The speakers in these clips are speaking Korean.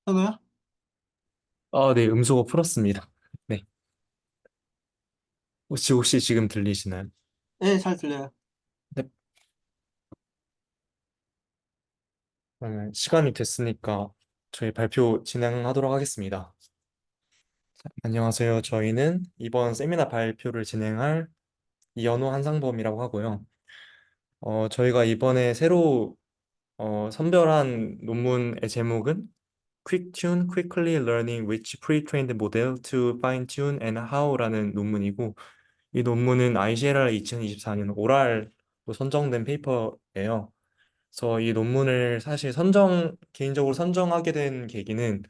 현우야? 네, 음소거 풀었습니다. 네. 혹시 지금 들리시나요? 네, 잘 들려요. 네. 그러면 시간이 됐으니까 저희 발표 진행하도록 하겠습니다. 안녕하세요. 저희는 이번 세미나 발표를 진행할 이현우 한상범이라고 하고요. 저희가 이번에 새로 선별한 논문의 제목은 Quick Tune Quickly Learning Which Pre-trained Model to Fine-tune and How라는 논문이고, 이 논문은 ICLR 2024년 오랄로 선정된 페이퍼예요. 그래서 이 논문을 사실 개인적으로 선정하게 된 계기는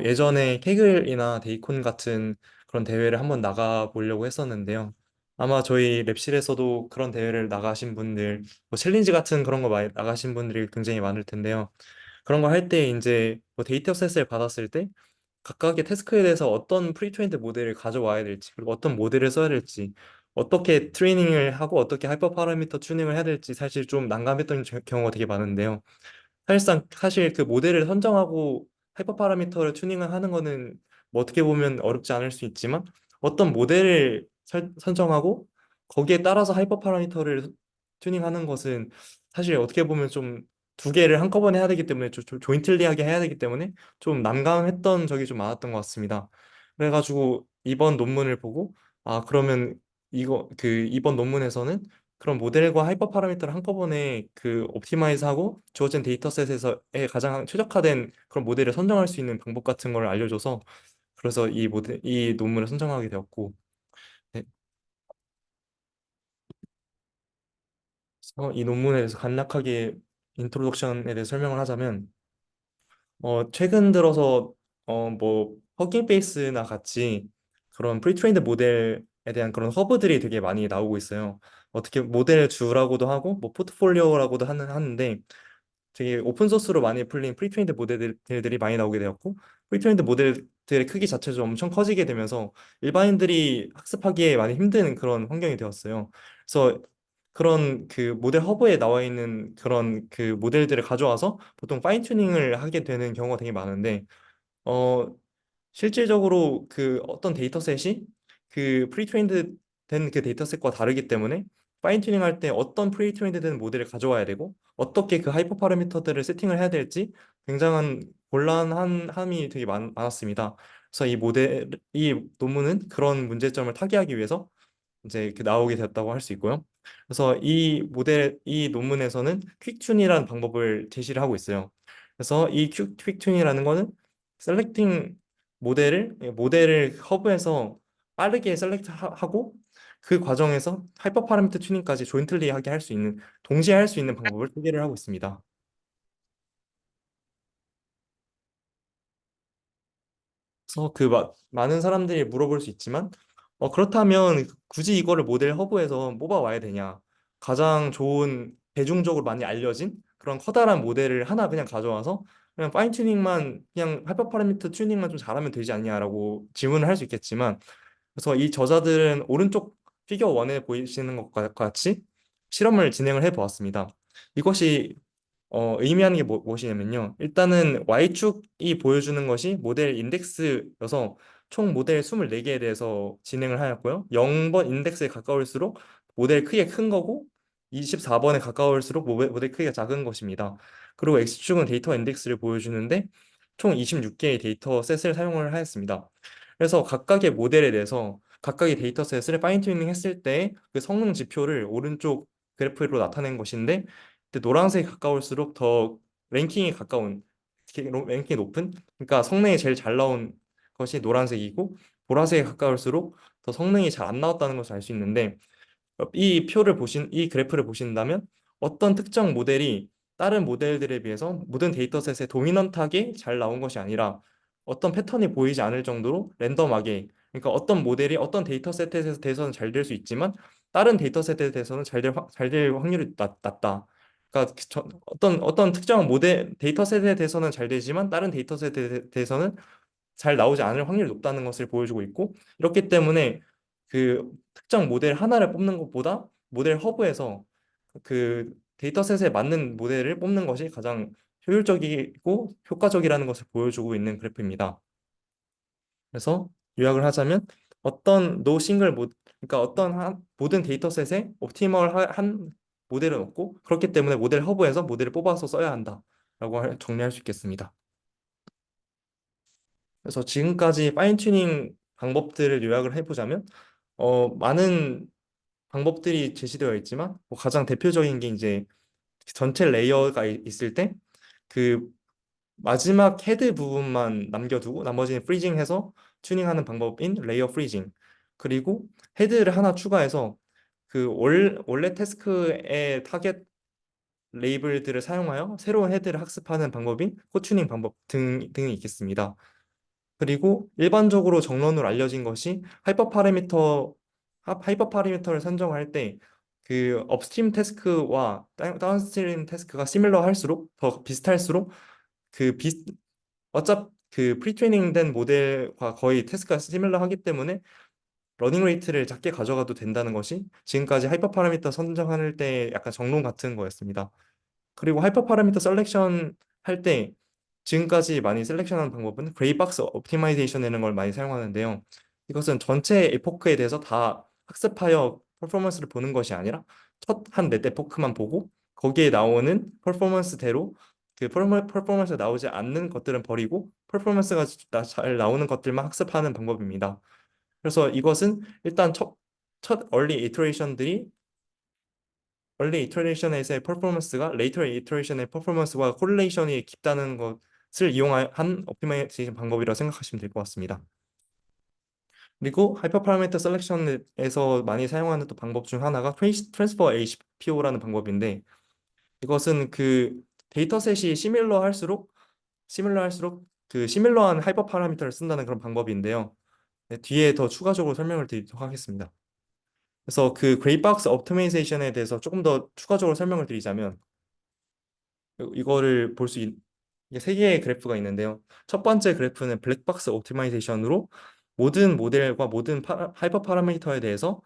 예전에 케글이나 데이콘 같은 그런 대회를 한번 나가 보려고 했었는데요. 아마 저희 랩실에서도 그런 대회를 나가신 분들, 뭐 챌린지 같은 그런 거 많이 나가신 분들이 굉장히 많을 텐데요. 그런 거 할 때 이제 뭐 데이터셋을 받았을 때 각각의 태스크에 대해서 어떤 프리트레인드 모델을 가져와야 될지, 그리고 어떤 모델을 써야 될지, 어떻게 트레이닝을 하고 어떻게 하이퍼 파라미터 튜닝을 해야 될지 사실 좀 난감했던 경우가 되게 많은데요. 사실 그 모델을 선정하고 하이퍼 파라미터를 튜닝을 하는 거는 뭐 어떻게 보면 어렵지 않을 수 있지만, 어떤 모델을 선정하고 거기에 따라서 하이퍼 파라미터를 튜닝하는 것은 사실 어떻게 보면 좀 두 개를 한꺼번에 해야 되기 때문에 좀 조인틀리하게 해야 되기 때문에 좀 난감했던 적이 좀 많았던 것 같습니다. 그래가지고 이번 논문을 보고, 그러면 이번 논문에서는 그런 모델과 하이퍼 파라미터를 한꺼번에 옵티마이즈하고 주어진 데이터셋에서의 가장 최적화된 그런 모델을 선정할 수 있는 방법 같은 걸 알려줘서, 그래서 이 논문을 선정하게 되었고, 네. 그래서 이 논문에 대해서 간략하게 인트로덕션에 대해 설명을 하자면, 최근 들어서 뭐 허깅 페이스나 같이 그런 프리트레인드 모델에 대한 그런 허브들이 되게 많이 나오고 있어요. 어떻게 모델 주라고도 하고 뭐 포트폴리오라고도 하는데, 되게 오픈 소스로 많이 풀린 프리트레인드 모델들이 많이 나오게 되었고, 프리트레인드 모델들의 크기 자체도 엄청 커지게 되면서 일반인들이 학습하기에 많이 힘든 그런 환경이 되었어요. 그래서 그런 그 모델 허브에 나와 있는 그런 그 모델들을 가져와서 보통 파인 튜닝을 하게 되는 경우가 되게 많은데, 어, 실질적으로 그 어떤 데이터셋이 그 프리트레인드 된 그 데이터셋과 다르기 때문에 파인 튜닝 할 때 어떤 프리트레인드 된 모델을 가져와야 되고 어떻게 그 하이퍼 파라미터들을 세팅을 해야 될지 굉장한 곤란한 함이 되게 많았습니다. 그래서 이 논문은 그런 문제점을 타개하기 위해서 이제 나오게 됐다고 할 수 있고요. 그래서 이 논문에서는 퀵튠이라는 방법을 제시를 하고 있어요. 그래서 이 퀵튠이라는 거는 셀렉팅 모델을 허브에서 빠르게 셀렉트하고 그 과정에서 하이퍼 파라미터 튜닝까지 조인틀리하게 할 수 있는, 동시에 할 수 있는 방법을 소개를 하고 있습니다. 그래서 많은 사람들이 물어볼 수 있지만, 그렇다면 굳이 이거를 모델 허브에서 뽑아와야 되냐? 가장 좋은, 대중적으로 많이 알려진 그런 커다란 모델을 하나 그냥 가져와서 그냥 파인 튜닝만, 그냥 하이퍼 파라미터 튜닝만 좀 잘하면 되지 않냐라고 질문을 할 수 있겠지만, 그래서 이 저자들은 오른쪽 피겨 1에 보이시는 것과 같이 실험을 진행을 해 보았습니다. 이것이 의미하는 게 무엇이냐면요. 일단은 Y축이 보여주는 것이 모델 인덱스여서 총 모델 24개에 대해서 진행을 하였고요. 0번 인덱스에 가까울수록 모델 크기가 큰 거고, 24번에 가까울수록 모델 크기가 작은 것입니다. 그리고 X축은 데이터 인덱스를 보여주는데 총 26개의 데이터 셋을 사용을 하였습니다. 그래서 각각의 모델에 대해서 각각의 데이터 셋을 파인 튜닝 했을 때 그 성능 지표를 오른쪽 그래프로 나타낸 것인데, 근데 노란색이 가까울수록 더 랭킹이 가까운, 랭킹이 높은, 그러니까 성능이 제일 잘 나온 것이 노란색이고, 보라색에 가까울수록 더 성능이 잘 안 나왔다는 것을 알 수 있는데, 이 그래프를 보신다면 어떤 특정 모델이 다른 모델들에 비해서 모든 데이터셋에 도미넌트하게 잘 나온 것이 아니라 어떤 패턴이 보이지 않을 정도로 랜덤하게, 그러니까 어떤 모델이 어떤 데이터셋에 대해서는 잘 될 수 있지만 다른 데이터셋에 대해서는 잘 될 확률이 낮다. 그러니까 어떤 특정한 모델 데이터셋에 대해서는 잘 되지만 다른 데이터셋에 대해서는 잘 나오지 않을 확률이 높다는 것을 보여주고 있고, 이렇기 때문에 그 특정 모델 하나를 뽑는 것보다 모델 허브에서 그 데이터셋에 맞는 모델을 뽑는 것이 가장 효율적이고 효과적이라는 것을 보여주고 있는 그래프입니다. 그래서 요약을 하자면 어떤 노 싱글 모 그러니까 모든 데이터셋에 옵티멀 한 모델은 없고 그렇기 때문에 모델 허브에서 모델을 뽑아서 써야 한다라고 정리할 수 있겠습니다. 그래서 지금까지 파인 튜닝 방법들을 요약을 해보자면 많은 방법들이 제시되어 있지만 가장 대표적인 게 이제 전체 레이어가 있을 때 그 마지막 헤드 부분만 남겨두고 나머지는 프리징해서 튜닝하는 방법인 레이어 프리징. 그리고 헤드를 하나 추가해서 원래 태스크의 타겟 레이블들을 사용하여 새로운 헤드를 학습하는 방법인 코튜닝 방법 등이 있겠습니다. 그리고 일반적으로 정론으로 알려진 것이 하이퍼 파라미터를 선정할 때 그 업스트림 태스크와 다운스트림 태스크가 시밀러 할수록 더 비슷할수록 그 비 어차피 그 프리트레이닝 된 모델과 거의 태스크가 시밀러 하기 때문에 러닝 레이트를 작게 가져가도 된다는 것이 지금까지 하이퍼 파라미터 선정할 때 약간 정론 같은 거였습니다. 그리고 하이퍼 파라미터 셀렉션 할 때 지금까지 많이 셀렉션하는 방법은 그레이 박스 옵티마이제이션이라는 걸 많이 사용하는데요. 이것은 전체 에포크에 대해서 다 학습하여 퍼포먼스를 보는 것이 아니라 첫 한 넷 에포크만 보고 거기에 나오는 퍼포먼스대로 퍼포먼스 나오지 않는 것들은 버리고 퍼포먼스가 잘 나오는 것들만 학습하는 방법입니다. 그래서 이것은 일단 첫 얼리 이터레이션에서의 퍼포먼스가 레이터 이터레이션의 퍼포먼스와 코릴레이션이 깊다는 것을 이용한 옵티마이제이션 방법이라고 생각하시면 될 것 같습니다. 그리고 하이퍼 파라미터 셀렉션에서 많이 사용하는 또 방법 중 하나가 트랜스퍼 HPO라는 방법인데 이것은 그 데이터셋이 시밀러할수록 그 시밀러한 하이퍼 파라미터를 쓴다는 그런 방법인데요. 네, 뒤에 더 추가적으로 설명을 드리도록 하겠습니다. 그래서 그 그레이박스 옵티마이제이션에 대해서 조금 더 추가적으로 설명을 드리자면 이거를 이게 세 개의 그래프가 있는데요. 첫 번째 그래프는 블랙박스 옵티마이제이션으로 모든 모델과 모든 하이퍼 파라미터에 대해서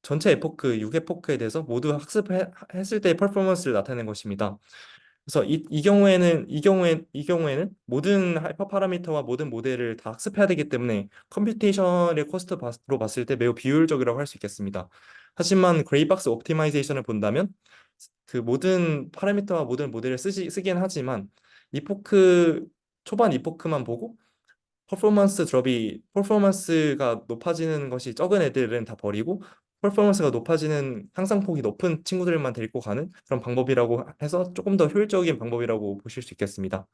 전체 에포크, 6에포크에 대해서 모두 학습했을 때의 퍼포먼스를 나타내는 것입니다. 그래서 이 경우에는 모든 하이퍼 파라미터와 모든 모델을 다 학습해야 되기 때문에 컴퓨테이션의 코스트로 봤을 때 매우 비효율적이라고 할 수 있겠습니다. 하지만 그레이박스 옵티마이제이션을 본다면 그 모든 파라미터와 모든 모델을 쓰긴 하지만 이포크 초반 이포크만 보고 퍼포먼스가 높아지는 것이 적은 애들은 다 버리고 퍼포먼스가 높아지는 향상폭이 높은 친구들만 데리고 가는 그런 방법이라고 해서 조금 더 효율적인 방법이라고 보실 수 있겠습니다.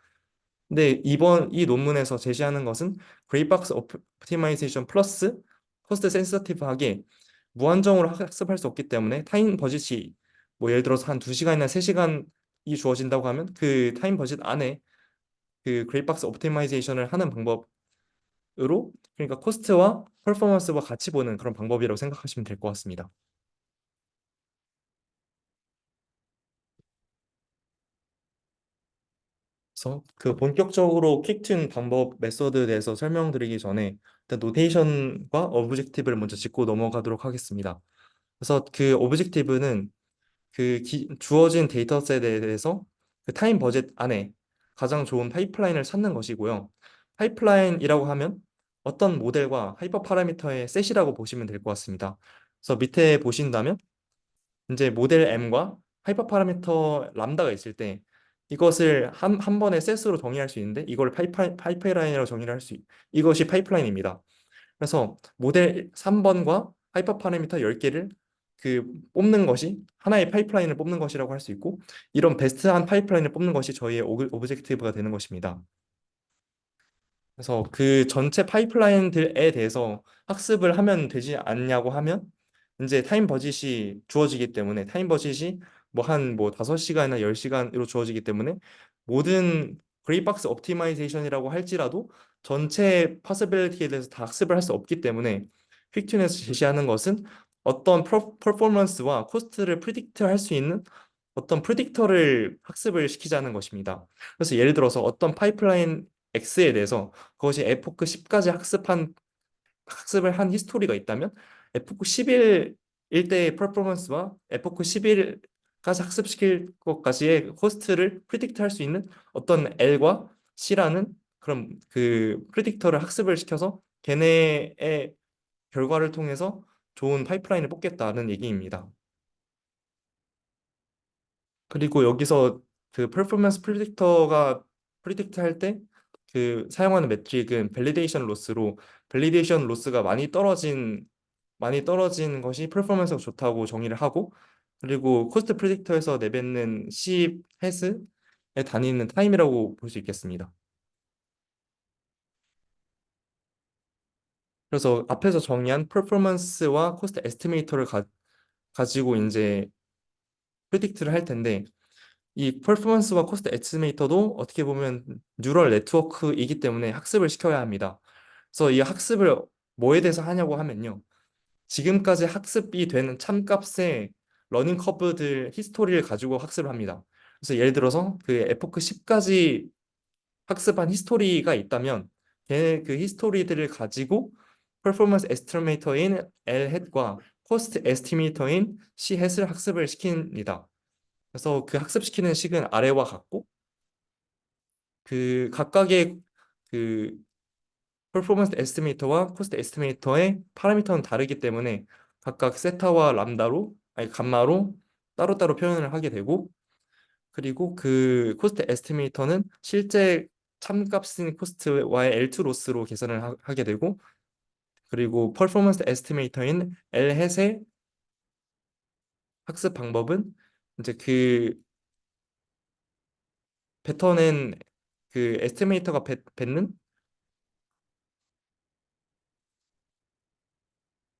근데 이번 이 논문에서 제시하는 것은 그레이박스 옵티마이제이션 플러스 코스트 센시티브하게 무한정으로 학습할 수 없기 때문에 타임 버짓이 뭐 예를 들어서 한 2시간이나 3시간이 주어진다고 하면 그 타임 버짓 안에 그 그레이박스 옵티마이제이션을 하는 방법으로 그러니까 코스트와 퍼포먼스와 같이 보는 그런 방법이라고 생각하시면 될 것 같습니다. 그래서 그 본격적으로 퀵튠 방법 메서드에 대해서 설명드리기 전에 일단 노테이션과 오브젝티브를 먼저 짚고 넘어가도록 하겠습니다. 그래서 그 오브젝티브는 주어진 데이터셋에 대해서 그 타임 버젯 안에 가장 좋은 파이프라인을 찾는 것이고요. 파이프라인이라고 하면 어떤 모델과 하이퍼 파라미터의 셋이라고 보시면 될 것 같습니다. 그래서 밑에 보신다면 이제 모델 M과 하이퍼 파라미터 람다가 있을 때 이것을 한 번에 셋으로 정의할 수 있는데 이걸 파이프라인이라고 정의를 이것이 파이프라인입니다. 그래서 모델 3번과 하이퍼 파라미터 10개를 뽑는 것이 하나의 파이프라인을 뽑는 것이라고 할 수 있고 이런 베스트한 파이프라인을 뽑는 것이 저희의 오브젝티브가 되는 것입니다. 그래서 그 전체 파이프라인들에 대해서 학습을 하면 되지 않냐고 하면 이제 타임 버짓이 주어지기 때문에 타임 버짓이 뭐 한 5시간이나 10시간으로 주어지기 때문에 모든 그레이박스 옵티마이제이션이라고 할지라도 전체 파서빌리티에 대해서 다 학습을 할 수 없기 때문에 퀵튠에서 제시하는 것은 어떤 퍼포먼스와 코스트를 프리딕트 할 수 있는 어떤 프리딕터를 학습을 시키자는 것입니다. 그래서 예를 들어서 어떤 파이프라인 X에 대해서 그것이 에포크 10까지 학습을 한 히스토리가 있다면 에포크 11일 때의 퍼포먼스와 에포크 11 까지 학습시킬 것까지의 코스트를 프리딕트 할 수 있는 어떤 L과 C라는 그런 그 프리딕터를 학습을 시켜서 걔네의 결과를 통해서 좋은 파이프라인을 뽑겠다는 얘기입니다. 그리고 여기서 그 퍼포먼스 프리딕터가 프리딕트 할 때 그 사용하는 매트릭은 밸리데이션 로스로 밸리데이션 로스가 많이 떨어진 것이 퍼포먼스가 좋다고 정의를 하고 그리고 코스트 프리딕터에서 내뱉는 C 햇에 다니는 타임이라고 볼 수 있겠습니다. 그래서 앞에서 정의한 퍼포먼스와 코스트 에스티메이터를 가지고 이제 프리딕트를 할 텐데 이 퍼포먼스와 코스트 에스티메이터도 어떻게 보면 뉴럴 네트워크이기 때문에 학습을 시켜야 합니다. 그래서 이 학습을 뭐에 대해서 하냐고 하면요. 지금까지 학습이 되는 참값의 러닝 커브들 히스토리를 가지고 학습을 합니다. 그래서 예를 들어서 그 에포크 10까지 학습한 히스토리가 있다면 걔그 히스토리들을 가지고 퍼포먼스 에스티메이터인 L햇과 코스트 에스티메이터인 C햇을 학습을 시킵니다. 그래서 그 학습시키는 식은 아래와 같고 그 각각의 그 퍼포먼스 에스티메이터와 코스트 에스티메이터의 파라미터는 다르기 때문에 각각 세타와 람다로 아니 감마로 따로따로 표현을 하게 되고 그리고 그 코스트 에스티메이터는 실제 참값인 코스트와의 L2 로스로 계산을 하게 되고 그리고 퍼포먼스 에스티메이터인 L햇의 학습 방법은 이제 그 뱉어낸 그 에스티메이터가 뱉는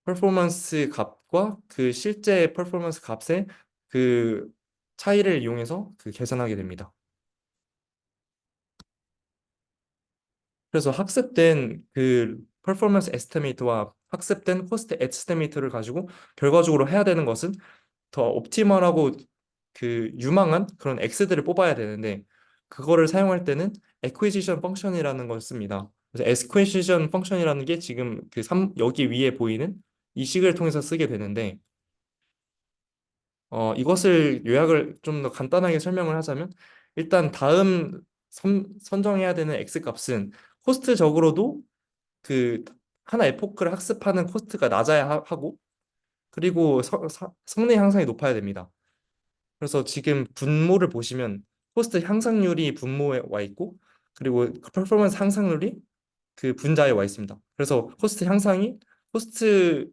퍼포먼스 값과 그 실제 퍼포먼스 값의 그 차이를 이용해서 그 계산하게 됩니다. 그래서 학습된 그 퍼포먼스 에스티메이터와 학습된 코스트 에스티메이터를 가지고 결과적으로 해야 되는 것은 더 옵티멀하고 그 유망한 그런 x들을 뽑아야 되는데 그거를 사용할 때는 acquisition 펑션이라는 걸 씁니다. 그래서 acquisition 펑션이라는 게 지금 그 여기 위에 보이는 이 식을 통해서 쓰게 되는데 이것을 요약을 좀 더 간단하게 설명을 하자면 일단 다음 선정해야 되는 x 값은 코스트적으로도 그 하나 에포크를 학습하는 코스트가 낮아야 하고 그리고 성능 향상이 높아야 됩니다. 그래서 지금 분모를 보시면 코스트 향상률이 분모에 와 있고 그리고 퍼포먼스 향상률이 그 분자에 와 있습니다. 그래서 코스트 향상이 코스트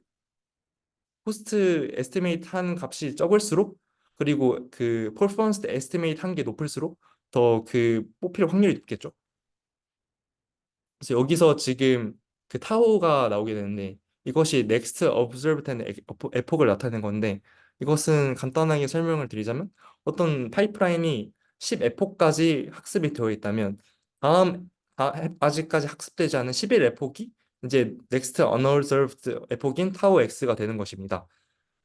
에스티메이트 한 값이 적을수록 그리고 그 퍼포먼스 에스티메이트 한 게 높을수록 더 그 뽑힐 확률이 높겠죠. 그래서 여기서 지금 그 타오가 나오게 되는데 이것이 next observed and epoch를 나타내는 건데 이것은 간단하게 설명을 드리자면 어떤 파이프라인이 10 에포까지 학습이 되어 있다면 다음 아직까지 학습되지 않은 11 에포기 이제 next unobserved epoch인 타오 x가 되는 것입니다.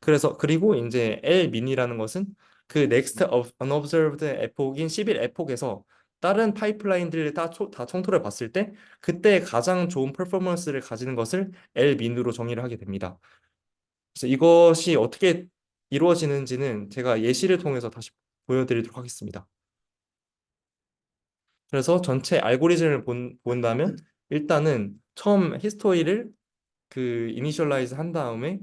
그래서 그리고 이제 L 민이라는 것은 그 next of unobserved epoch인 11 에폭에서 다른 파이프라인들을 다 청토를 봤을 때 그때 가장 좋은 퍼포먼스를 가지는 것을 L 민으로 정의를 하게 됩니다. 그래서 이것이 어떻게 이루어지는지는 제가 예시를 통해서 다시 보여드리도록 하겠습니다. 그래서 전체 알고리즘을 본다면 일단은 처음 히스토리를 그 이니셜라이즈 한 다음에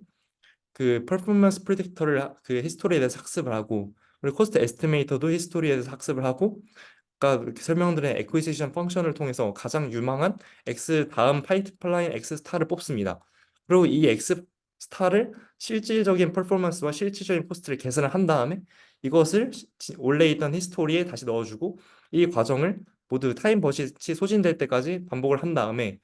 그 퍼포먼스 프리딕터를 그 히스토리에 대해서 학습을 하고 그리고 코스트 에스티메이터도 히스토리에 대해서 학습을 하고 아까 이렇게 설명드린 에퀴시션 펑션을 통해서 가장 유망한 x 다음 파이프라인 x 스타를 뽑습니다. 그리고 이 x 스타를 실질적인 퍼포먼스와 실질적인 코스트를 계산을 한 다음에 이것을 원래 있던 히스토리에 다시 넣어주고 이 과정을 모두 타임 버짓이 소진될 때까지 반복을 한 다음에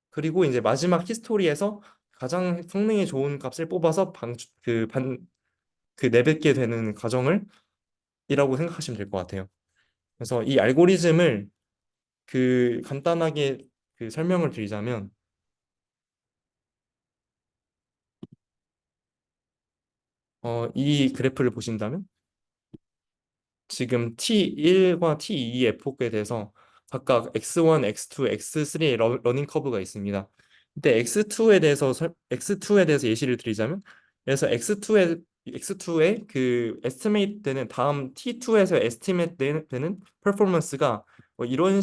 그리고 이제 마지막 히스토리에서 가장 성능이 좋은 값을 뽑아서 그 내뱉게 되는 과정을 이라고 생각하시면 될 것 같아요. 그래서 이 알고리즘을 그 간단하게 그 설명을 드리자면 이 그래프를 보신다면 지금 T1과 T2 에포크에 대해서 각각 X1, X2, X3의 러닝 커브가 있습니다. 이때 X2에 대해서 예시를 드리자면 그래서 X2에 X2의 그 에스티메이트 되는 다음 T2에서 에스티메이트 되는 퍼포먼스가 뭐 이런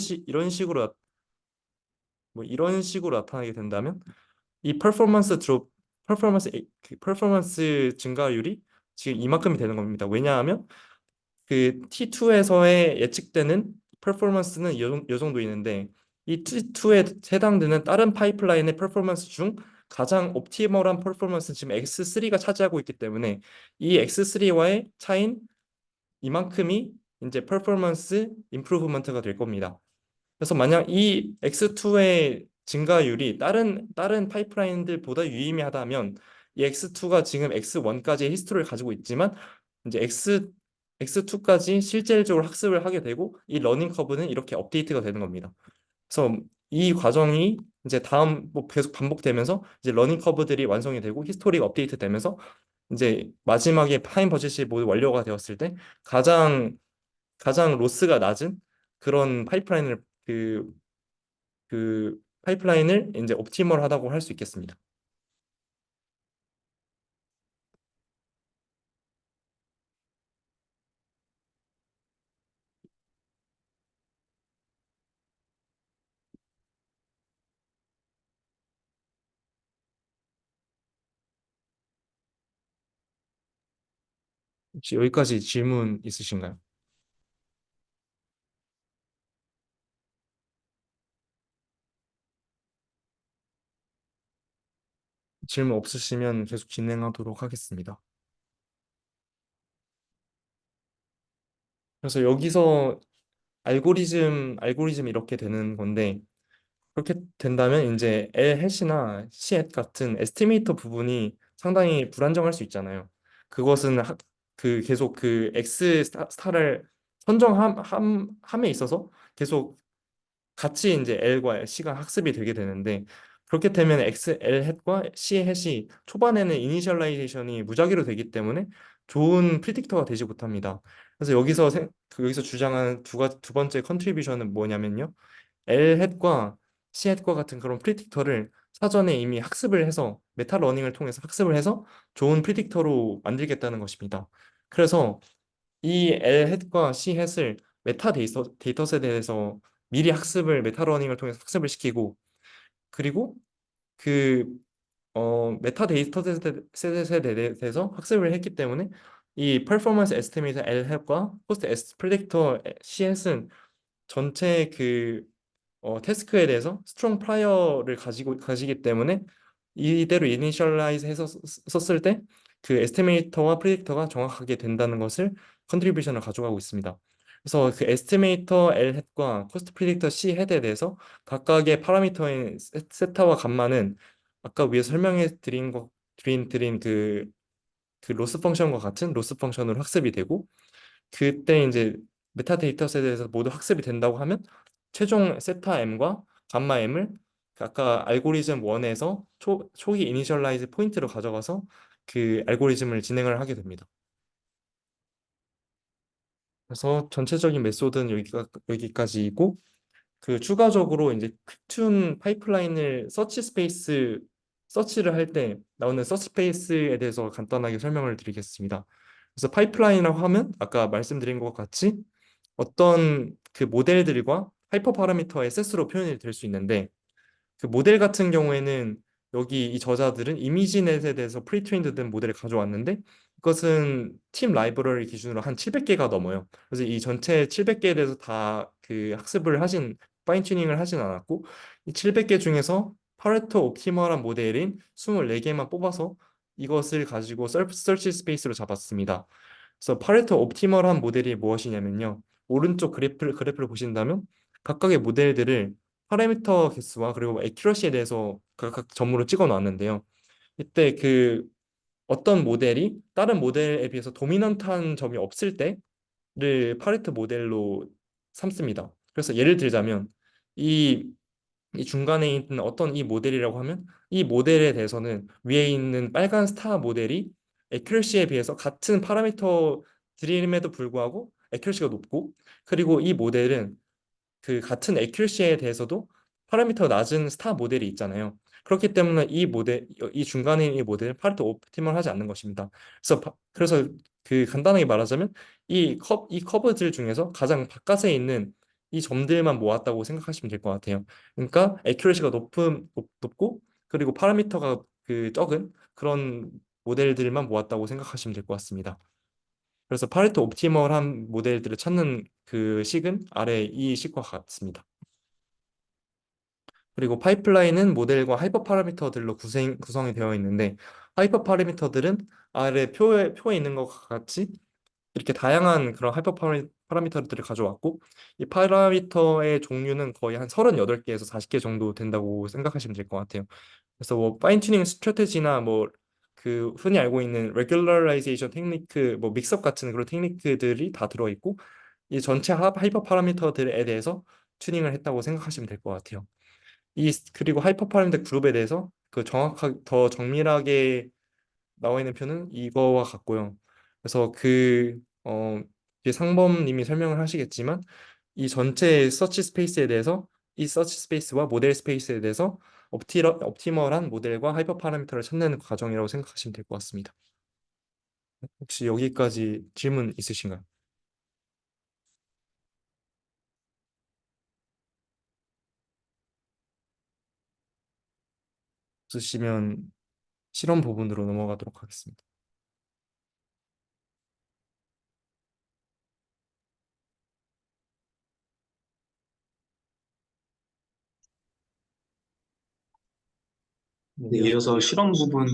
식으로 나타나게 된다면 이 퍼포먼스 증가율이 지금 이만큼이 되는 겁니다. 왜냐하면 그 T2에서의 예측되는 퍼포먼스는 이 정도 있는데 이 T2에 해당되는 다른 파이프라인의 퍼포먼스 중 가장 옵티멀한 퍼포먼스는 지금 X3가 차지하고 있기 때문에 이 X3와의 차인 이만큼이 이제 퍼포먼스 임프루브먼트가 될 겁니다. 그래서 만약 이 X2의 증가율이 다른 파이프라인들보다 유의미하다면 이 X2가 지금 X1까지의 히스토리를 가지고 있지만 이제 X2까지 실질적으로 학습을 하게 되고 이 러닝 커브는 이렇게 업데이트가 되는 겁니다. 그래서 이 과정이 이제 다음 뭐 계속 반복되면서 이제 러닝 커브들이 완성이 되고 히스토리가 업데이트 되면서 이제 마지막에 타임 버젯이 모두 완료가 되었을 때 가장 가장 로스가 낮은 그런 파이프라인을 이제 옵티멀하다고 할 수 있겠습니다. 혹시 여기까지 질문 있으신가요? 질문 없으시면 계속 진행하도록 하겠습니다. 그래서 여기서 알고리즘 이렇게 되는 건데 그렇게 된다면 이제 L 해시나 C 햇 같은 에스티메이터 부분이 상당히 불안정할 수 있잖아요. 그것은 계속 그 X 스타를 함에 있어서 계속 같이 이제 L과 C가 학습이 되게 되는데 그렇게 되면 L 햇과 C 햇이 초반에는 이니셜라이제이션이 무작위로 되기 때문에 좋은 프리딕터가 되지 못합니다. 그래서 여기서 주장하는 두 번째 컨트리뷰션은 뭐냐면요. L 햇과 C 햇과 같은 그런 프리딕터를 사전에 이미 학습을 해서 메타 러닝을 통해서 학습을 해서 좋은 프리딕터로 만들겠다는 것입니다. 그래서 이 L 햇과 C 햇을 데이터셋에서 미리 메타러닝을 통해서 학습을 시키고 그리고 그 메타 데이터셋에 대해서 학습을 했기 때문에 이 퍼포먼스 에스티메이터 L 햇과 코스트 에스 프리딕터 C 햇은 전체 태스크에 대해서 스트롱 프라이어를 가지기 때문에 이대로 이니셜라이즈 해서 썼을 때 그 에스티메이터와 프리딕터가 정확하게 된다는 것을 컨트리뷰션을 가져가고 있습니다. 그래서 그 에스티메이터 L 햇과 코스트 프리딕터 C 햇에 대해서 각각의 파라미터인 세타와 감마는 아까 위에 설명해 드린 그 로스 펑션과 같은 로스 펑션으로 학습이 되고 그때 이제 메타 데이터셋에서 모두 학습이 된다고 하면 최종 세타 M과 감마 M을 아까 알고리즘 1에서 초기 이니셜라이즈 포인트로 가져가서 그 알고리즘을 진행을 하게 됩니다. 그래서 전체적인 메소드는 여기까지이고 그 추가적으로 이제 퀵튠 파이프라인을 서치를 할 때 나오는 서치 스페이스에 대해서 간단하게 설명을 드리겠습니다. 그래서 파이프라인이라고 하면 아까 말씀드린 것 같이 어떤 그 모델들과 하이퍼 파라미터의 셋으로 표현이 될 수 있는데 그 모델 같은 경우에는 여기 이 저자들은 이미지넷에 대해서 프리트레인드 된 모델을 가져왔는데 그것은 팀 라이브러리 기준으로 한 700개가 넘어요. 그래서 이 전체 700개에 대해서 다 그 파인 튜닝을 하진 않았고 이 700개 중에서 파레토 옵티멀한 모델인 24개만 뽑아서 이것을 가지고 서치 스페이스로 잡았습니다. 그래서 파레토 옵티멀한 모델이 무엇이냐면요. 오른쪽 그래프를 보신다면 각각의 모델들을 파라미터 개수와 그리고 애큐러시에 대해서 각각 점으로 찍어 놨는데요. 이때 어떤 모델이 다른 모델에 비해서 도미넌트한 점이 없을 때를 파레토 모델로 삼습니다. 그래서 예를 들자면 이, 이 중간에 있는 어떤 이 모델이라고 하면 이 모델에 대해서는 위에 있는 빨간 스타 모델이 애큐러시에 비해서 같은 파라미터들임에도 불구하고 애큐러시가 높고 그리고 이 모델은 그 같은 애큐러시에 대해서도 파라미터 낮은 스타 모델이 있잖아요. 그렇기 때문에 이 중간에 이 모델은 파레토 옵티멀하지 않는 것입니다. 그래서 그 간단하게 말하자면 이 커브들 중에서 가장 바깥에 있는 이 점들만 모았다고 생각하시면 될 것 같아요. 그러니까 애큐러시가 높고 그리고 파라미터가 그 적은 그런 모델들만 모았다고 생각하시면 될 것 같습니다. 그래서 파레토 옵티멀한 모델들을 찾는 그 식은 아래 이 식과 같습니다. 그리고 파이프라인은 모델과 하이퍼 파라미터들로 구성이 되어 있는데 하이퍼 파라미터들은 아래 표에 있는 것과 같이 이렇게 다양한 그런 파라미터들을 가져왔고 이 파라미터의 종류는 거의 한 38개에서 40개 정도 된다고 생각하시면 될 것 같아요. 그래서 뭐 파인 튜닝 스트래테지나 뭐 그 흔히 알고 있는 레귤러라이제이션 테크니크 뭐 믹스업 같은 그런 테크니크들이 다 들어 있고 이 전체 하이퍼 파라미터들에 대해서 튜닝을 했다고 생각하시면 될 것 같아요. 그리고 하이퍼 파라미터 그룹에 대해서 그 정확하게 더 정밀하게 나와 있는 표는 이거와 같고요. 그래서 이제 상범님이 설명을 하시겠지만 이 전체 서치 스페이스에 대해서 이 서치 스페이스와 모델 스페이스에 대해서 옵티멀한 모델과 하이퍼 파라미터를 찾는 과정이라고 생각하시면 될 것 같습니다. 혹시 여기까지 질문 있으신가요? 없으시면 실험 부분으로 넘어가도록 하겠습니다. 네, 이어서 실험 부분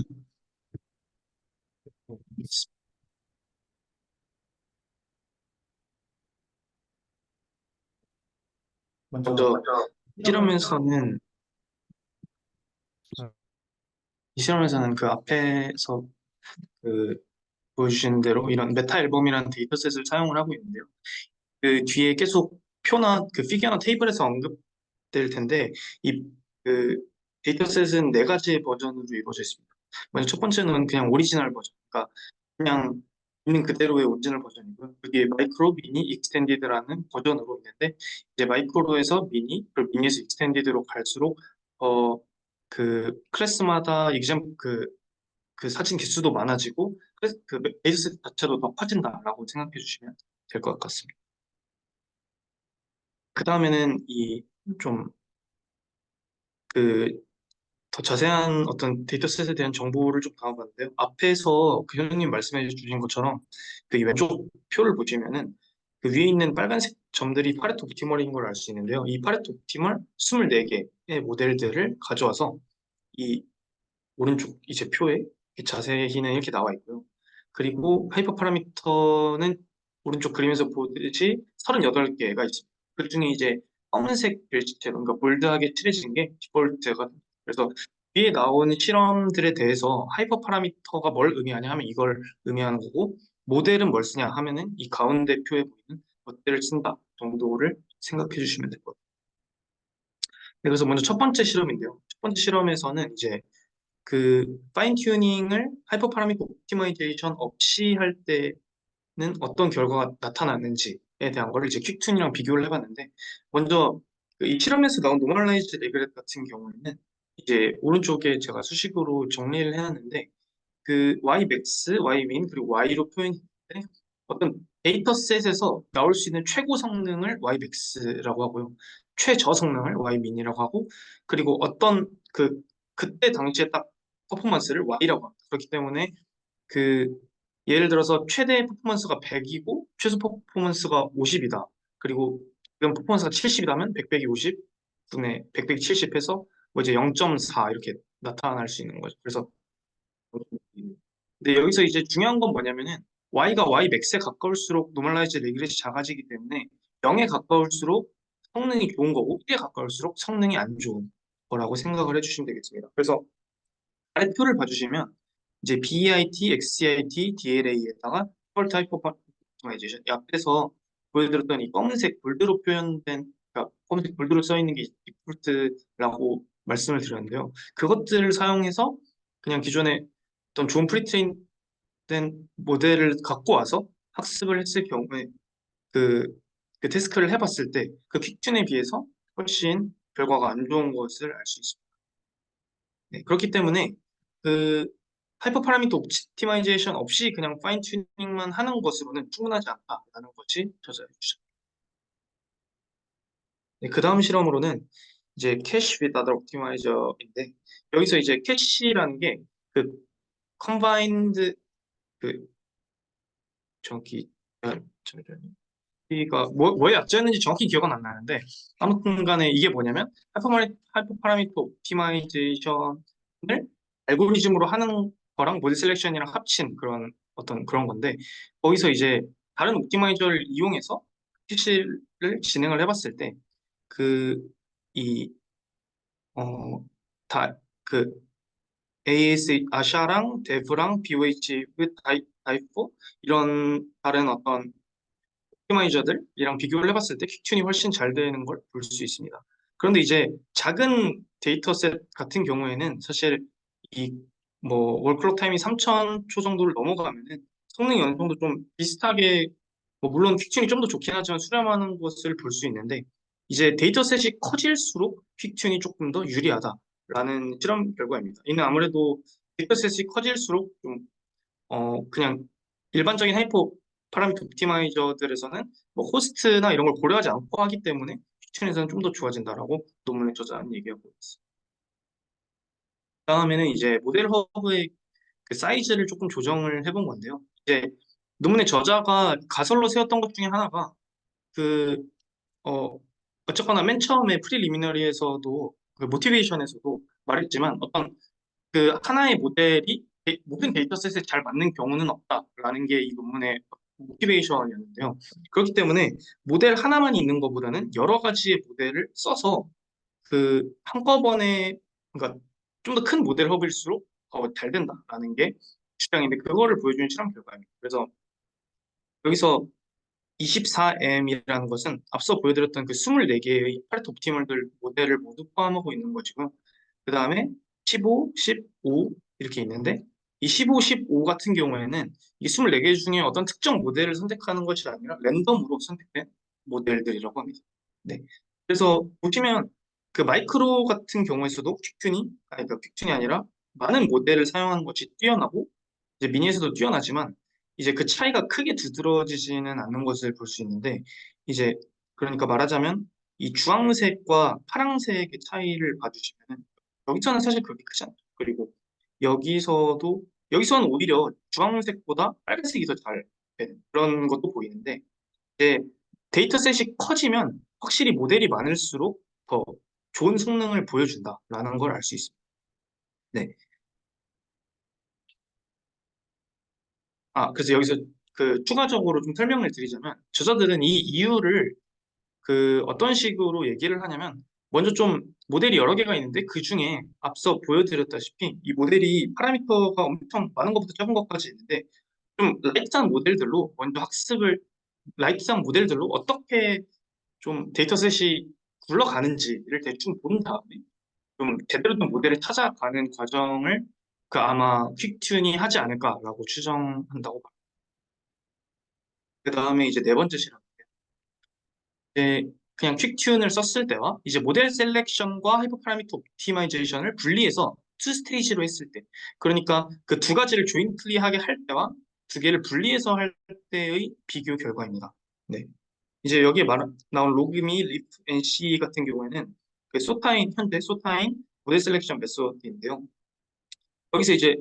먼저 실험에서는 이 실험에서는 그 앞에서 그 보여주신 대로 이런 메타 앨범이라는 데이터셋을 사용을 하고 있는데요. 그 뒤에 계속 표나 그 피겨나 테이블에서 언급될 텐데 이 그 데이터셋은 네 가지 버전으로 이루어져 있습니다. 먼저 첫 번째는 그냥 오리지널 버전, 그러니까 그냥 있는 그대로의 오리지널 버전이고요. 그 뒤에 마이크로, 미니, 익스텐디드라는 버전으로 있는데 이제 마이크로에서 미니, 그리고 미니에서 익스텐디드로 갈수록 그 클래스마다 exam 그 사진 개수도 많아지고 그 베이스 자체도 더 커진다라고 생각해 주시면 될 것 같습니다. 그 다음에는 이 좀 그 더 자세한 어떤 데이터셋에 대한 정보를 좀 담아봤는데요. 앞에서 그 형님 말씀해 주신 것처럼 그 왼쪽 표를 보시면은 그 위에 있는 빨간색 점들이 파레토 옵티멀인 걸 알 수 있는데요. 이 파레토 옵티멀 24개의 모델들을 가져와서 이 오른쪽 이제 표에 이렇게 자세히는 이렇게 나와 있고요. 그리고 하이퍼 파라미터는 오른쪽 그림에서 보듯이 38개가 있습니다. 그 중에 이제 검은색 글씨체로, 그러니까 볼드하게 칠해진 게 디폴트가 됩니다. 그래서 위에 나오는 실험들에 대해서 하이퍼 파라미터가 뭘 의미하냐 하면 이걸 의미하는 거고, 모델은 뭘 쓰냐 하면은 이 가운데 표에 보이는 것들을 쓴다 정도를 생각해 주시면 될 것 같아요. 네, 그래서 먼저 첫 번째 실험인데요. 첫 번째 실험에서는 이제 그 파인 튜닝을 하이퍼 파라미터 옵티마이제이션 없이 할 때는 어떤 결과가 나타났는지에 대한 거를 이제 퀵 튜닝이랑 비교를 해봤는데 먼저 그이 실험에서 나온 노멀라이즈 레그렛 같은 경우에는 이제 오른쪽에 제가 수식으로 정리를 해놨는데 그 Ymax, Ymin 그리고 Y로 표현했는데 어떤 데이터셋에서 나올 수 있는 최고 성능을 Ymax라고 하고요. 최저 성능을 Ymin이라고 하고 그리고 어떤 그때 당시에 딱 퍼포먼스를 Y라고 합니다. 그렇기 때문에 그 예를 들어서 최대 퍼포먼스가 100이고 최소 퍼포먼스가 50이다. 그리고 지금 퍼포먼스가 70이라면 100 빼기 50 분의 100 빼기 70 해서 뭐 이제 0.4 이렇게 나타날 수 있는 거죠. 그래서 근데 여기서 이제 중요한 건 뭐냐면은 y가 y max에 가까울수록 노멀라이즈 레그레시 작아지기 때문에 0에 가까울수록 성능이 좋은 거고 1에 가까울수록 성능이 안 좋은 거라고 생각을 해주시면 되겠습니다. 그래서 아래 표를 봐주시면 이제 BEIT, XCIT, DLA에다가 디폴트 하이퍼 파라미터마이제이션 이 앞에서 보여드렸던 이 검은색 볼드로 표현된 그러니까 검은색 볼드로 써 있는 게 디폴트라고 말씀을 드렸는데요. 그것들을 사용해서 그냥 기존에 어떤 좋은 프리트레인 된 모델을 갖고 와서 학습을 했을 경우에 그, 그 태스크를 해봤을 때 그 퀵준에 비해서 훨씬 결과가 안 좋은 것을 알 수 있습니다. 네, 그렇기 때문에 그 하이퍼 파라미터 옵티마이제이션 없이 그냥 파인 튜닝만 하는 것으로는 충분하지 않다라는 것이 저자의 주장. 네, 그 다음 실험으로는 이제 캐시 with other optimize인데 여기서 이제 캐시라는 게 그 combined 그 정확히 잠시만요. 이가 뭐에 약자였는지 정확히 기억은 안 나는데 아무튼 간에 이게 뭐냐면 하이퍼 파라미터 옵티마이제이션을 알고리즘으로 하는 거랑 모델 셀렉션이랑 합친 그런 어떤 그런 건데 거기서 이제 다른 옵티마이저를 이용해서 캐시를 진행을 해봤을 때 그 이 다 그 AS 아샤랑 데브랑 BOH 다이포 이런 다른 어떤 옵티마이저들이랑 비교를 해봤을 때 퀵튠이 훨씬 잘 되는 걸 볼 수 있습니다. 그런데 이제 작은 데이터셋 같은 경우에는 사실 이 뭐 월클럭 타임이 3,000초 정도를 넘어가면은 성능이 어느 정도 좀 비슷하게 뭐 물론 퀵튠이 좀 더 좋긴 하지만 수렴하는 것을 볼 수 있는데 이제 데이터셋이 커질수록 퀵튠이 조금 더 유리하다라는 실험 결과입니다. 이는 아무래도 데이터셋이 커질수록 좀 그냥 일반적인 하이퍼 파라미터 옵티마이저들에서는 뭐 호스트나 이런 걸 고려하지 않고 하기 때문에 픽춘에서는 좀 더 좋아진다라고 논문에 저자는 얘기하고 있습니다. 다음에는 이제 모델 허브의 그 사이즈를 조금 조정을 해본 건데요. 이제 논문의 저자가 가설로 세웠던 것 중에 하나가 그 어쨌거나 맨 처음에 프리리미너리에서도 그 모티베이션에서도 말했지만 어떤 그 하나의 모델이 모든 데이터셋에 잘 맞는 경우는 없다라는 게 이 논문의 모티베이션이었는데요. 그렇기 때문에 모델 하나만 있는 것보다는 여러 가지의 모델을 써서 그 한꺼번에 그러니까 좀 더 큰 모델 허브일수록 더 잘 된다라는 게 주장인데 그거를 보여주는 실험 결과입니다. 그래서 여기서 24M이라는 것은 앞서 보여드렸던 그 24개의 파레토 옵티멀들 모델을 모두 포함하고 있는 것이고요. 그 다음에 15, 15 이렇게 있는데 이 15, 15 같은 경우에는 이 24개 중에 어떤 특정 모델을 선택하는 것이 아니라 랜덤으로 선택된 모델들이라고 합니다. 네. 그래서 보시면 그 마이크로 같은 경우에서도 퀵튠이 아니라 많은 모델을 사용하는 것이 뛰어나고 이제 미니에서도 뛰어나지만 이제 그 차이가 크게 두드러지지는 않는 것을 볼 수 있는데 이제 그러니까 말하자면 이 주황색과 파란색의 차이를 봐주시면은 여기서는 사실 그렇게 크지 않죠. 그리고 여기서는 오히려 주황색보다 빨간색이 더 잘 되는 그런 것도 보이는데 이제 데이터셋이 커지면 확실히 모델이 많을수록 더 좋은 성능을 보여준다라는 걸 알 수 있습니다. 네. 그래서 여기서 그 추가적으로 좀 설명을 드리자면 저자들은 이 이유를 그 어떤 식으로 얘기를 하냐면 먼저 좀 모델이 여러 개가 있는데 그 중에 앞서 보여드렸다시피 이 모델이 파라미터가 엄청 많은 것부터 적은 것까지 있는데 좀 라이트한 모델들로 어떻게 좀 데이터셋이 굴러가는지를 대충 본 다음에 좀 제대로 된 모델을 찾아가는 과정을 그 아마 퀵튠이 하지 않을까라고 추정한다고 봐요. 그 다음에 이제 네 번째 실험. 이제 그냥 퀵튠을 썼을 때와 이제 모델 셀렉션과 하이퍼 파라미터 옵티마이제이션을 분리해서 투 스테이지로 했을 때 그러니까 그 두 가지를 조인틀리하게 할 때와 두 개를 분리해서 할 때의 비교 결과입니다. 네. 이제 여기에 나온 로그미, 리프, NC 같은 경우에는 그 현재 소타인 모델 셀렉션 메소드인데요. 여기서 이제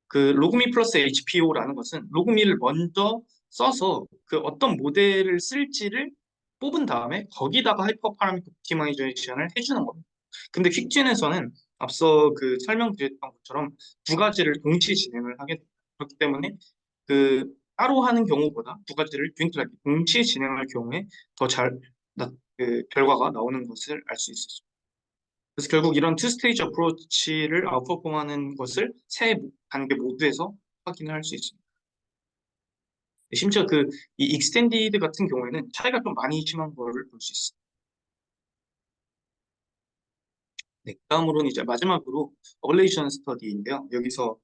그 로그미 플러스 HPO라는 것은 로그미를 먼저 써서 그 어떤 모델을 쓸지를 뽑은 다음에 거기다가 하이퍼 파라미터 옵티마이제이션을 해주는 겁니다. 근데 퀵진에서는 앞서 그 설명드렸던 것처럼 두 가지를 동시에 진행을 하게 됩니다. 그렇기 때문에 그 따로 하는 경우보다 두 가지를 동시에 진행할 경우에 더 그 결과가 나오는 것을 알 수 있습니다. 그래서 결국 이런 투 스테이지 어프로치를 아웃퍼폼하는 것을 세 단계 모두에서 확인을 할 수 있습니다. 심지어 그 이 익스텐디드 같은 경우에는 차이가 좀 많이 심한 거를 볼 수 있습니다. 네, 다음으로는 이제 마지막으로 어글레이션 스터디인데요. 여기서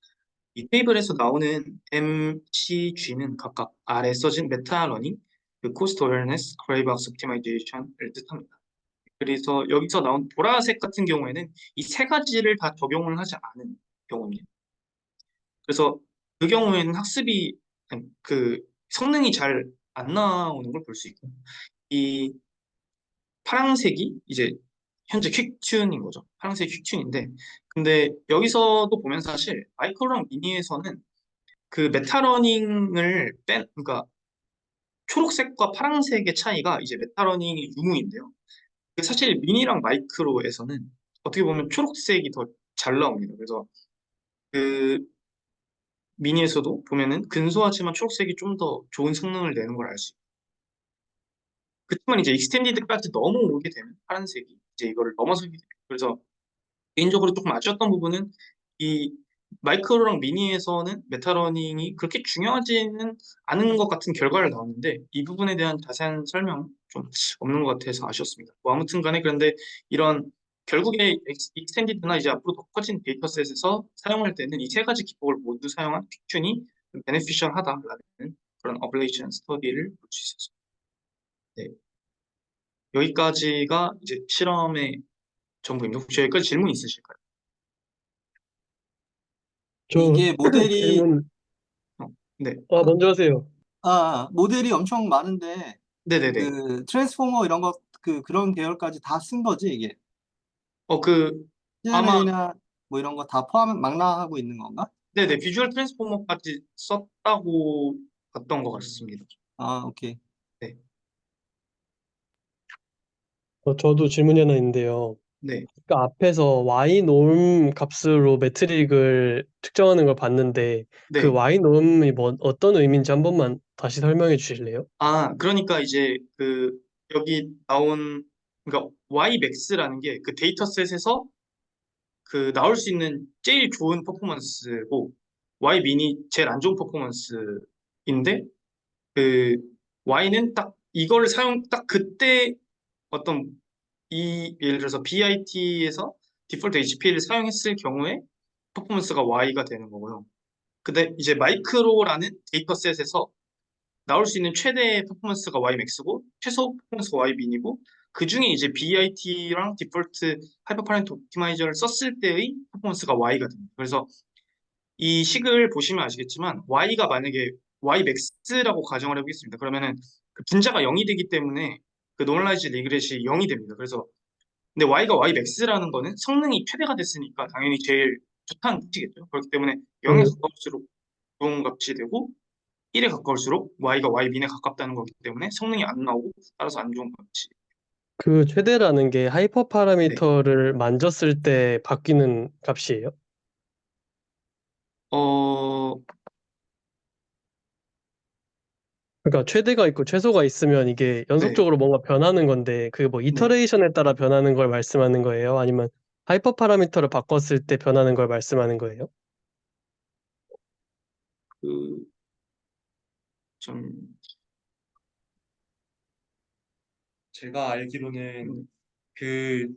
이 테이블에서 나오는 MCG는 각각 아래 써진 메타 러닝, 그 코스트 어웨어네스, 그레이브하우스 옵티마이제이션을 뜻합니다. 그래서 여기서 나온 보라색 같은 경우에는 이 세 가지를 다 적용을 하지 않은 경우입니다. 그래서 그 경우에는 학습이 아니, 그 성능이 잘 안 나오는 걸 볼 수 있고 이 파란색이 이제 현재 퀵튠인 거죠. 파란색 퀵튠인데 근데 여기서도 보면 사실 마이크로랑 미니에서는 그 메타러닝을 그러니까 초록색과 파란색의 차이가 이제 메타러닝의 유무인데요. 사실 미니랑 마이크로에서는 어떻게 보면 초록색이 더 잘 나옵니다. 그래서 그 미니에서도 보면은 근소하지만 초록색이 좀 더 좋은 성능을 내는 걸 알 수 있어요. 그렇지만 이제 익스텐디드까지 넘어오게 되면 파란색이 이제 이거를 넘어서게 돼요. 그래서 개인적으로 조금 아쉬웠던 부분은 이 마이크로랑 미니에서는 메타러닝이 그렇게 중요하지는 않은 것 같은 결과를 나왔는데 이 부분에 대한 자세한 설명은 좀 없는 것 같아서 아쉬웠습니다. 뭐 아무튼 간에 그런데 이런 결국에 익스텐디드나 이제 앞으로 더 커진 데이터셋에서 사용할 때는 이 세 가지 기법을 모두 사용한 픽튠이 베네피셜하다라는 그런 어블레이션 스터디를 볼 수 있었습니다. 네, 여기까지가 이제 실험의 전부입니다. 혹시 여기까지 질문 있으실까요? 저 이게 모델이 질문, 어, 네, 먼저 하세요. 모델이 엄청 많은데 네네네. 그 트랜스포머 이런 거 그런 계열까지 다 쓴 거지 이게 그, 아마, CNN이나 뭐 이런 거 다 포함 망라하고 있는 건가? 네네, 비주얼 트랜스포머까지 썼다고 봤던 것 같습니다. 아, 오케이. 네, 저도 질문이 하나 있는데요. 네, 그러니까 앞에서 y norm 값으로 매트릭을 측정하는 걸 봤는데 그 네. y norm이 어떤 의미인지 한 번만 다시 설명해 주실래요? 그러니까 이제 여기 나온, 그러니까 Ymax라는 게 그 데이터셋에서 나올 수 있는 제일 좋은 퍼포먼스고, Y민이 제일 안 좋은 퍼포먼스인데, 그, Y는 딱 이걸 딱 그때 어떤 예를 들어서 BIT에서 디폴트 HP를 사용했을 경우에 퍼포먼스가 Y가 되는 거고요. 근데 이제 마이크로라는 데이터셋에서 나올 수 있는 최대 퍼포먼스가 Ymax고 최소 퍼포먼스가 Y민이고 그 중에 이제 BIT랑 디폴트 하이퍼파렌트 옵티마이저를 썼을 때의 퍼포먼스가 Y가 됩니다. 그래서 이 식을 보시면 아시겠지만 Y가 만약에 Ymax라고 가정을 해보겠습니다. 그러면은 그 분자가 0이 되기 때문에 그 노멀라이즈 리그렛이 0이 됩니다. 그래서 근데 Y가 Ymax라는 거는 성능이 최대가 됐으니까 당연히 제일 좋다는 뜻이겠죠. 그렇기 때문에 0에 네. 가까울수록 좋은 값이 되고 1에 가까울수록 Y가 Y민에 가깝다는 거기 때문에 성능이 안 나오고 따라서 안 좋은 값이. 그 최대라는 게 하이퍼 네. 파라미터를 만졌을 때 바뀌는 값이에요? 어, 그러니까 최대가 있고 최소가 있으면 이게 네. 연속적으로 뭔가 변하는 건데 그게 뭐 네. 이터레이션에 따라 변하는 걸 말씀하는 거예요? 아니면 하이퍼 파라미터를 바꿨을 때 변하는 걸 말씀하는 거예요? 그, 좀, 제가 알기로는 그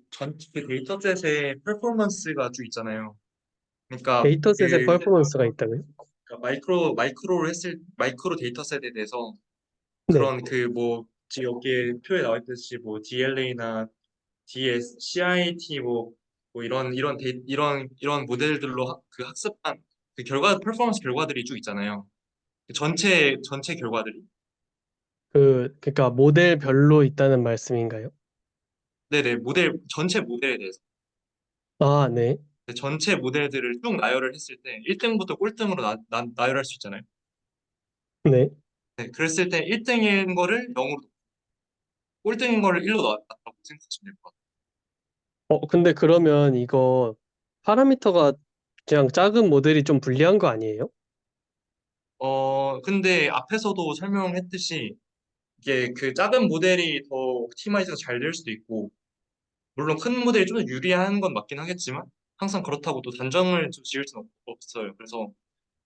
데이터셋의 퍼포먼스가 쭉 있잖아요. 그러니까 데이터셋의 퍼포먼스가 있다고요? 마이크로 데이터셋에 대해서 네. 그런 여기에 표에 나와 있듯이 뭐 DLA나 DS, CIT 뭐 이런 모델들로 그 학습한 그 퍼포먼스 결과들이 쭉 있잖아요. 그 전체 결과들이. 그러니까 모델별로 있다는 말씀인가요? 네네, 전체 모델에 대해서. 아, 네. 그 전체 모델들을 쭉 나열을 했을 때 1등부터 꼴등으로 나열할 수 있잖아요. 네. 네, 그랬을 때 1등인 거를 0으로, 꼴등인 거를 1로 놨다고 생각하시면 될 것 같아요. 근데 그러면 이거 파라미터가 그냥 작은 모델이 좀 불리한 거 아니에요? 근데 앞에서도 설명했듯이 이게 그 작은 모델이 더 옵티마이즈가 잘 될 수도 있고, 물론 큰 모델이 좀 더 유리한 건 맞긴 하겠지만, 항상 그렇다고 또 단정을 좀 지을 수는 없어요. 그래서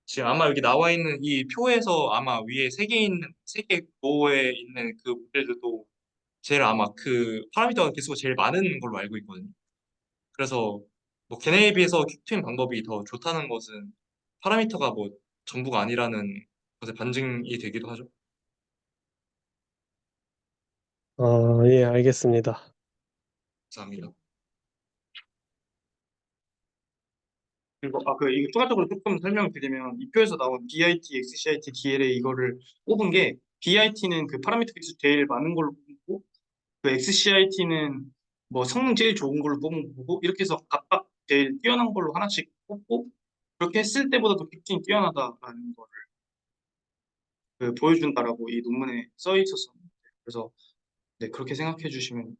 지금 아마 여기 나와 있는 이 표에서 아마 위에 세 개 로에 있는 그 모델들도 제일 아마 그 파라미터 개수가 제일 많은 걸로 알고 있거든요. 그래서 뭐 걔네에 비해서 퀵튠 방법이 더 좋다는 것은 파라미터가 뭐 전부가 아니라는 것의 반증이 되기도 하죠. 예, 알겠습니다. 감사합니다. 그리고 이거 추가적으로 조금 설명드리면 이 표에서 나온 BIT, XCIT, DLA 이거를 뽑은 게 BIT는 그 파라미터 값이 제일 많은 걸로 뽑고 그 XCIT는 뭐 성능 제일 좋은 걸로 뽑은 거고 이렇게 해서 각각 제일 뛰어난 걸로 하나씩 뽑고 그렇게 했을 때보다 더 특징이 뛰어나다라는 거를 보여준다라고 이 논문에 써 있었습니다. 그래서 네, 그렇게 생각해 주시면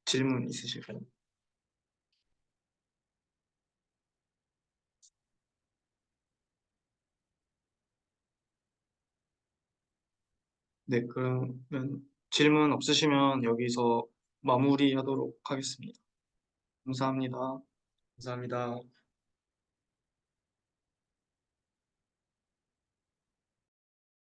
질문 있으실까요? 네, 그러면 질문 없으시면 여기서 마무리하도록 하겠습니다. 감사합니다. 감사합니다.